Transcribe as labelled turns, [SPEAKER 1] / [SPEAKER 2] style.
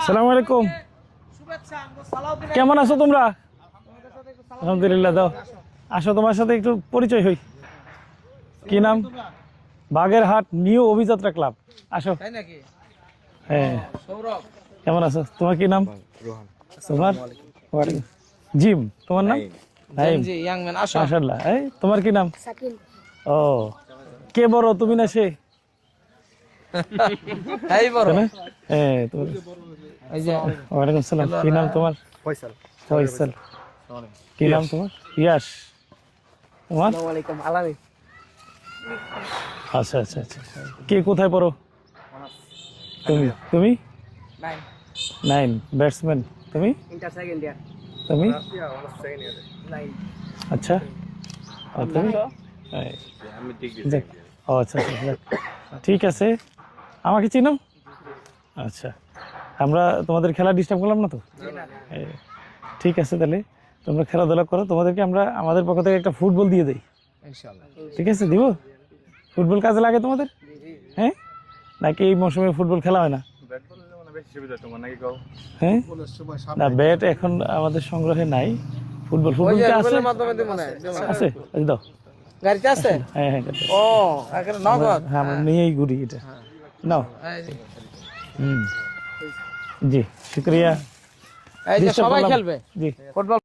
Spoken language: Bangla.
[SPEAKER 1] আসসালামু আলাইকুম, কেমন আছো তোমরা? আলহামদুলিল্লাহ। দাও আসো, তোমার সাথে একটু পরিচয় হই। কি নাম? বাগেরহাট নিউ অভিযাত্রা ক্লাব। আসো। হ্যাঁ, কেমন আছো? তোমার কি নাম? তোমার জিম, তোমার নাম? মাশাআল্লাহ। এই তোমার কি নাম? ও, কে বড়, তুমি না সে? ওয়ালাইকুম সালাম। কি নাম তোমার? ফয়সাল। কি নাম তোমার? ইয়াস। তোমার? আচ্ছা আচ্ছা আচ্ছা। কে কোথায় পড়ো? তুমি তুমি 9 ব্যাটসম্যান। তুমি? তুমি? আচ্ছা। আর তুমি? ও আচ্ছা আচ্ছা, ঠিক আছে। আমাকে চিনো? আচ্ছা, আমরা তোমাদের খেলা ডিস্টার্ব করলাম না তো? ঠিক আছে, তাহলে তোমরা খেলাধুলা করো। তোমাদেরকে আমরা আমাদের পক্ষ থেকে একটা ফুটবল দিয়ে দেই। ঠিক আছে, দিব। ফুটবল কাজে লাগে তোমাদের? হ্যাঁ, নাকি এই মৌসুমে ফুটবল খেলা হয় না? হ্যাঁ, না, ব্যাট এখন আমাদের সংগ্রহে নাই। ফুটবল ফুটবল আছে, আছে, দাও। গাড়িতে আছে? হ্যাঁ হ্যাঁ, ও নগদ। হ্যাঁ, আমরা নিয়েই ঘুরি এটা। নাও। জি, শুকরিয়া। সবাই খেলবে জি ফুটবল।